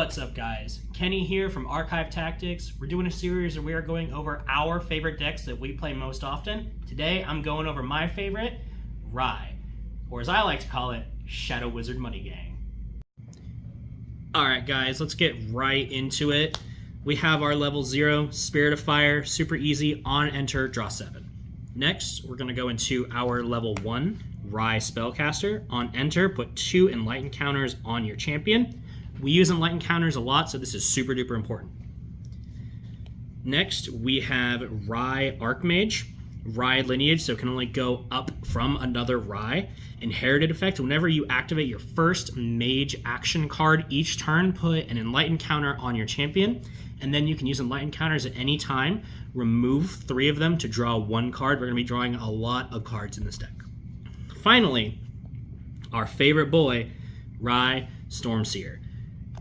What's up, guys? Kenny here from Archive Tactics. We're doing a series where we are going over our favorite decks that we play most often. Today, I'm going over my favorite, Rai, or as I like to call it, Shadow Wizard Money Gang. Alright guys, let's get right into it. We have our level 0, Spirit of Fire, super easy, on enter, draw 7. Next, we're going to go into our level 1, Rai Spellcaster. On enter, put 2 Enlightened counters on your champion. We use Enlightened counters a lot, so this is super duper important. Next, we have Rai Archmage. Rai lineage, so it can only go up from another Rai. Inherited effect, whenever you activate your first mage action card each turn, put an Enlightened counter on your champion, and then you can use Enlightened counters at any time. Remove 3 of them to draw 1 card. We're going to be drawing a lot of cards in this deck. Finally, our favorite boy, Rai Stormseer.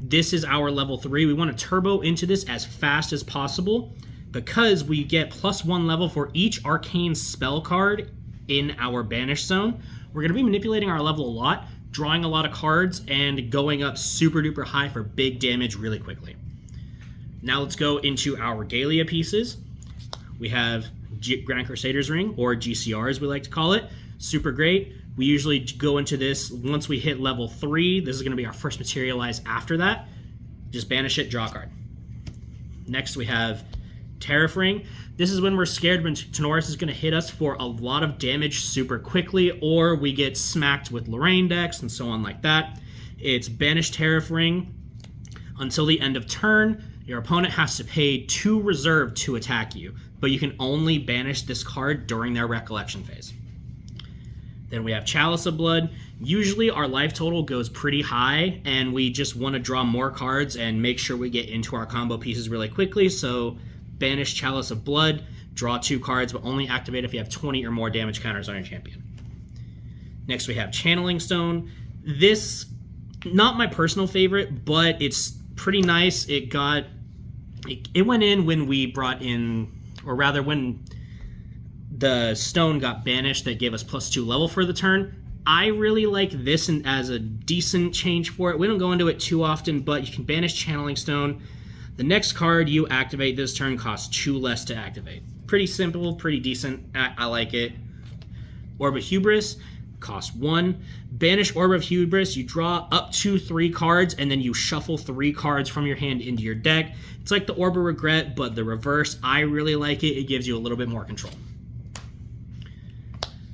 This is our level 3. We want to turbo into this as fast as possible because we get +1 level for each arcane spell card in our banish zone. We're going to be manipulating our level a lot, drawing a lot of cards, and going up super duper high for big damage really quickly. Now let's go into our regalia pieces. We have Grand Crusader's Ring, or GCR as we like to call it. Super great. We usually go into this once we hit level 3. This is going to be our first materialize after that. Just banish it, draw a card. Next we have Tariff Ring. This is when we're scared when Tanoris is going to hit us for a lot of damage super quickly, or we get smacked with Lorraine decks and so on like that. It's banish Tariff Ring until the end of turn. Your opponent has to pay 2 reserve to attack you, but you can only banish this card during their recollection phase. Then we have Chalice of Blood. Usually our life total goes pretty high, and we just want to draw more cards and make sure we get into our combo pieces really quickly, so banish Chalice of Blood, draw 2 cards, but only activate if you have 20 or more damage counters on your champion. Next we have Channeling Stone. This, not my personal favorite, but it's pretty nice. It went in when we brought in, or rather when the stone got banished that gave us +2 level for the turn. I really like this as a decent change for it. We don't go into it too often, but you can banish Channeling Stone. The next card you activate this turn costs 2 less to activate. Pretty simple, pretty decent. I like it. Orb of Hubris costs 1. Banish Orb of Hubris. You draw up to 3 cards, and then you shuffle 3 cards from your hand into your deck. It's like the Orb of Regret, but the reverse. I really like it. It gives you a little bit more control.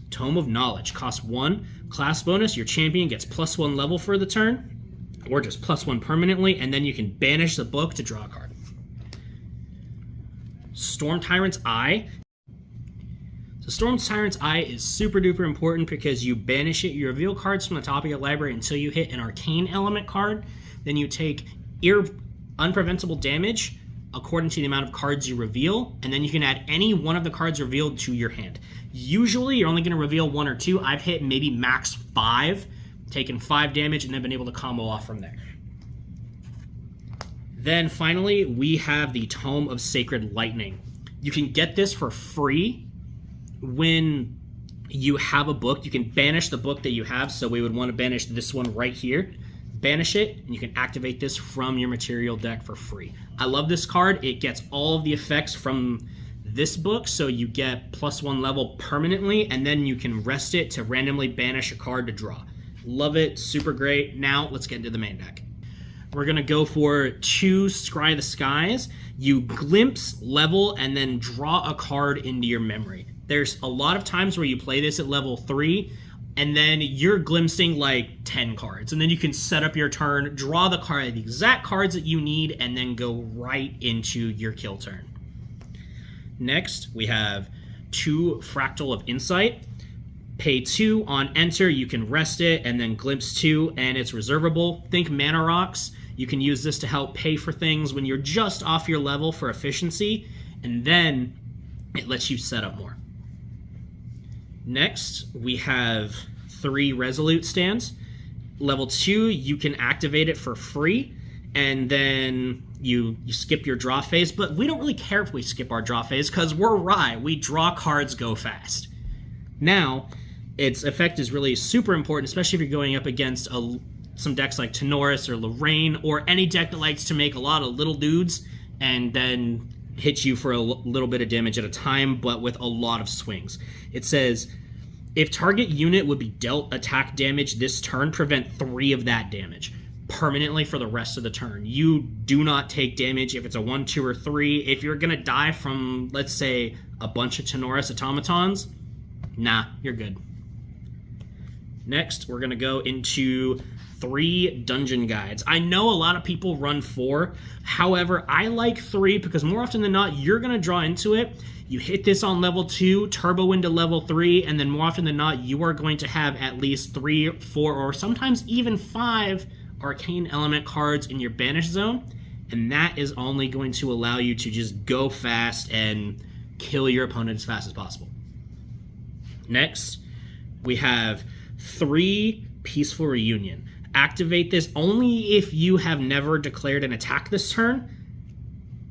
Tome of Knowledge costs 1. Class bonus, your champion gets +1 level for the turn, or just +1 permanently, and then you can banish the book to draw a card. Storm Tyrant's Eye. So Storm Tyrant's Eye is super duper important because you banish it, you reveal cards from the top of your library until you hit an arcane element card, then you take unpreventable damage according to the amount of cards you reveal, and then you can add any one of the cards revealed to your hand. Usually you're only going to reveal 1 or 2. I've hit maybe max 5, taken 5 damage, and then been able to combo off from there. Then finally, we have the Tome of Sacred Lightning. You can get this for free when you have a book. You can banish the book that you have, so we would want to banish this one right here. Banish it, and you can activate this from your material deck for free. I love this card. It gets all of the effects from this book, so you get +1 level permanently, and then you can rest it to randomly banish a card to draw. Love it, super great. Now let's get into the main deck. We're going to go for 2 Scry the Skies. You glimpse, level, and then draw a card into your memory. There's a lot of times where you play this at level 3, and then you're glimpsing like 10 cards, and then you can set up your turn, draw the exact cards that you need, and then go right into your kill turn. Next, we have 2 Fractal of Insight. Pay 2 on enter, you can rest it, and then glimpse 2, and it's reservable. Think Mana Rocks. You can use this to help pay for things when you're just off your level for efficiency, and then it lets you set up more. Next, we have 3 Resolute Stands. Level 2, you can activate it for free, and then you skip your draw phase, but we don't really care if we skip our draw phase because we're Rai. We draw cards, go fast. Now, its effect is really super important, especially if you're going up against some decks like Tenoris or Lorraine, or any deck that likes to make a lot of little dudes and then hit you for a little bit of damage at a time, but with a lot of swings. It says, if target unit would be dealt attack damage this turn, prevent 3 of that damage permanently for the rest of the turn. You do not take damage if it's a 1, 2, or 3. If you're going to die from, let's say, a bunch of Tenoris automatons, nah, you're good. Next, we're going to go into 3 dungeon guides. I know a lot of people run 4. However, I like 3 because more often than not, you're going to draw into it. You hit this on level 2, turbo into level 3, and then more often than not, you are going to have at least 3, 4, or sometimes even 5 arcane element cards in your banish zone, and that is only going to allow you to just go fast and kill your opponent as fast as possible. Next, we have 3 Peaceful Reunion. Activate this only if you have never declared an attack this turn,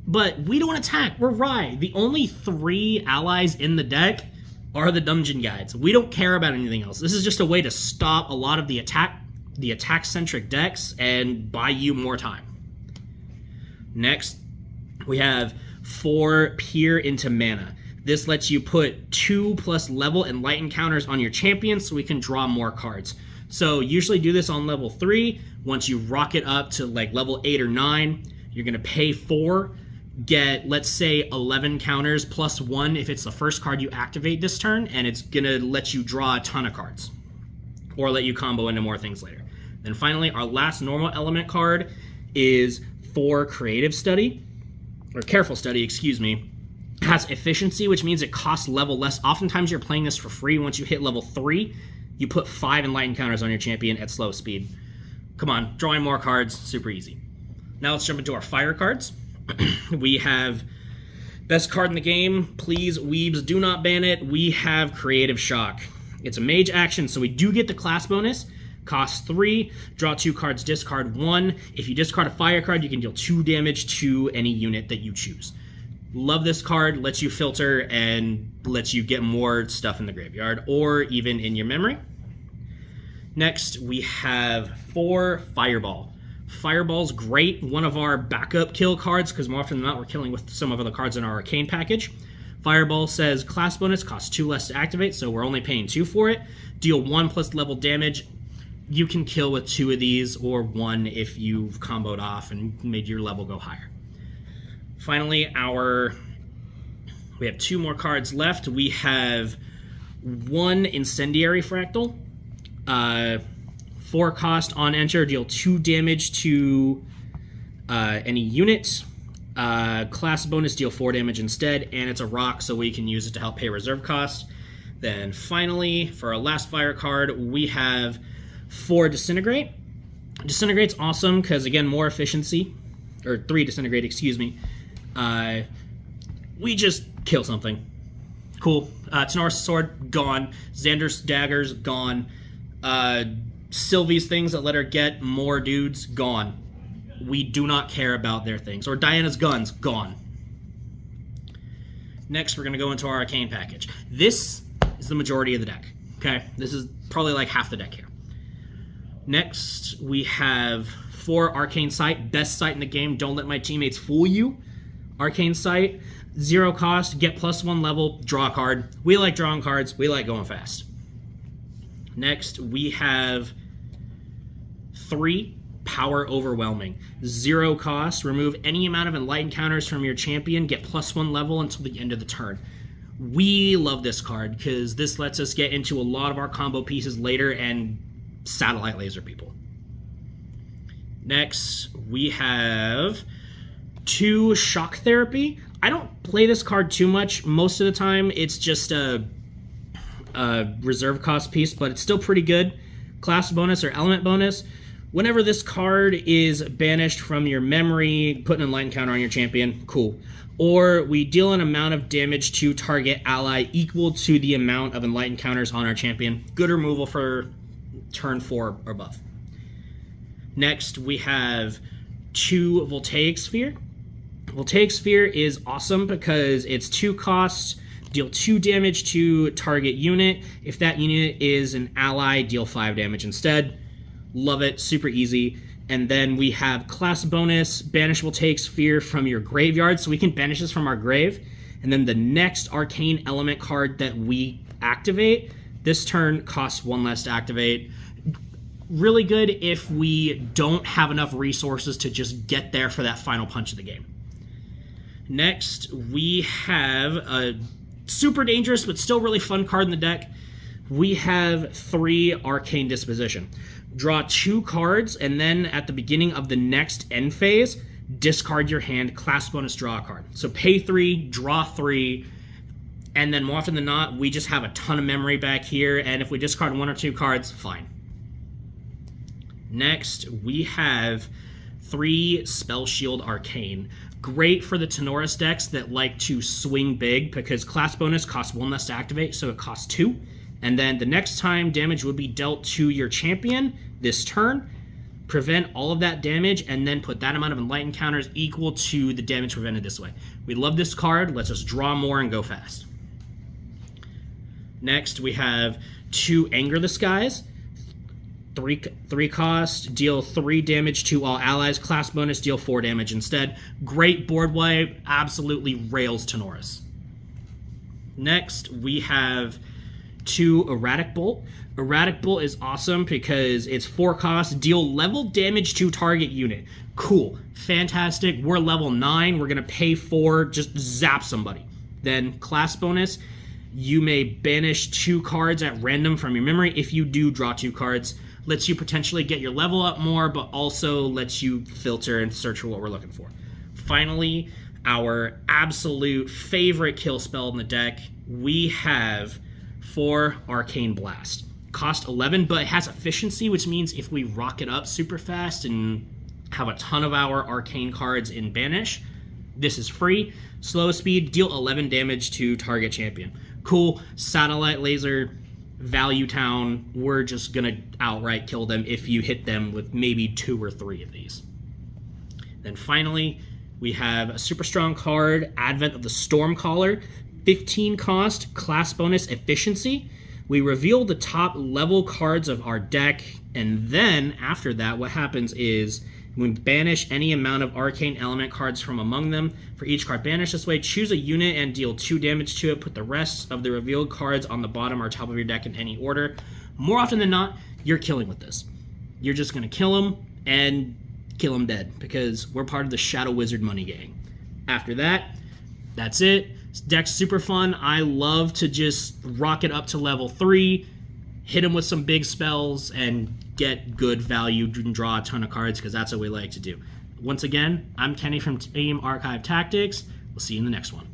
but we don't attack, we're Rai. The only 3 allies in the deck are the dungeon guides. We don't care about anything else. This is just a way to stop a lot of the attack-centric decks and buy you more time. Next, we have 4 Peer into Mana. This lets you put 2+ level and light encounters on your champion so we can draw more cards. So usually do this on level 3. Once you rocket up to like level 8 or 9, you're going to pay 4, get, let's say, 11 counters plus 1 if it's the first card you activate this turn, and it's going to let you draw a ton of cards or let you combo into more things later. Then finally, our last normal element card is 4 Creative Study, or Careful Study, excuse me. It has efficiency, which means it costs level less. Oftentimes you're playing this for free. Once you hit level 3, you put 5 enlightened counters on your champion at slow speed. Come on, drawing more cards, super easy. Now let's jump into our fire cards. We have best card in the game. Please, weebs, do not ban it. We have Creative Shock. It's a mage action, so we do get the class bonus. Costs 3, draw 2 cards, discard 1. If you discard a fire card, you can deal 2 damage to any unit that you choose. Love this card, lets you filter and lets you get more stuff in the graveyard or even in your memory. Next, we have 4 Fireball. Fireball's great, one of our backup kill cards, because more often than not, we're killing with some of the cards in our arcane package. Fireball says class bonus, costs 2 less to activate, so we're only paying 2 for it. Deal 1+ level damage. You can kill with 2 of these, or 1 if you've comboed off and made your level go higher. Finally, we have 2 more cards left. We have 1 Incendiary Fractal. 4 cost on enter, deal 2 damage to any unit. Class bonus, deal 4 damage instead, and it's a rock, so we can use it to help pay reserve cost. Then finally, for our last fire card, we have 4 Disintegrate. Disintegrate's awesome because, again, more efficiency. Or 3 Disintegrate, excuse me. We just kill something. Cool. Tenoris' sword, gone. Xander's daggers, gone. Sylvie's things that let her get more dudes, gone. We do not care about their things. Or Diana's guns, gone. Next, we're going to go into our arcane package. This is the majority of the deck. Okay? This is probably like half the deck here. Next, we have 4 Arcane Sight. Best sight in the game. Don't let my teammates fool you. Arcane Sight, 0 cost, get +1 level, draw a card. We like drawing cards. We like going fast. Next, we have 3 Power Overwhelming. 0 cost, remove any amount of enlightened counters from your champion, get +1 level until the end of the turn. We love this card because this lets us get into a lot of our combo pieces later and satellite laser people. Next, we have 2 Shock Therapy. I don't play this card too much. Most of the time, it's just a reserve cost piece, but it's still pretty good. Class bonus or element bonus. Whenever this card is banished from your memory, put an enlightened counter on your champion, cool. Or we deal an amount of damage to target ally equal to the amount of enlightened counters on our champion. Good removal for turn 4 or above. Next, we have 2 Voltaic Sphere. Voltaic Sphere is awesome because it's 2 costs, deal 2 damage to target unit. If that unit is an ally, deal 5 damage instead. Love it, super easy. And then we have class bonus. Banishable takes fear from your graveyard, so we can banish this from our grave. And then the next arcane element card that we activate, this turn costs 1 less to activate. Really good if we don't have enough resources to just get there for that final punch of the game. Next, we have a super dangerous but still really fun card in the deck. We have 3 Arcane Disposition. Draw 2 cards, and then at the beginning of the next end phase, discard your hand, class bonus, draw a card. So pay 3, draw 3, and then more often than not, we just have a ton of memory back here, and if we discard 1 or 2 cards, fine. Next, we have 3 Spell Shield Arcane. Great for the Tanoris decks that like to swing big, because class bonus costs 1 less to activate, so it costs 2. And then the next time damage would be dealt to your champion this turn, prevent all of that damage, and then put that amount of enlightened counters equal to the damage prevented this way. We love this card. Let's just draw more and go fast. Next, we have 2 Anger the Skies. 3 cost, deal 3 damage to all allies. Class bonus, deal 4 damage instead. Great board wipe, absolutely rails Tanoris. Next, we have 2 Erratic Bolt. Erratic Bolt is awesome because it's 4 costs, deal level damage to target unit. Cool, fantastic. We're level 9, we're gonna pay 4, just zap somebody. Then class bonus, you may banish 2 cards at random from your memory. If you do, draw 2 cards. Lets you potentially get your level up more, but also lets you filter and search for what we're looking for. Finally, our absolute favorite kill spell in the deck, we have 4 Arcane Blast. Cost 11, but it has efficiency, which means if we rock it up super fast and have a ton of our arcane cards in Banish, this is free. Slow speed, deal 11 damage to target champion. Cool, satellite laser, value town, we're just gonna outright kill them if you hit them with maybe 2 or 3 of these. Then finally, we have a super strong card, Advent of the Stormcaller, 15 cost, class bonus, efficiency. We reveal the top level cards of our deck, and then after that, what happens is we banish any amount of arcane element cards from among them. For each card banished this way, choose a unit and deal 2 damage to it. Put the rest of the revealed cards on the bottom or top of your deck in any order. More often than not, you're killing with this. You're just going to kill them and kill them dead, because we're part of the Shadow Wizard money gang. After that, that's it. This deck's super fun. I love to just rock it up to level 3, hit them with some big spells, and get good value and draw a ton of cards, because that's what we like to do. Once again, I'm Kenny from Team Archive Tactics. We'll see you in the next one.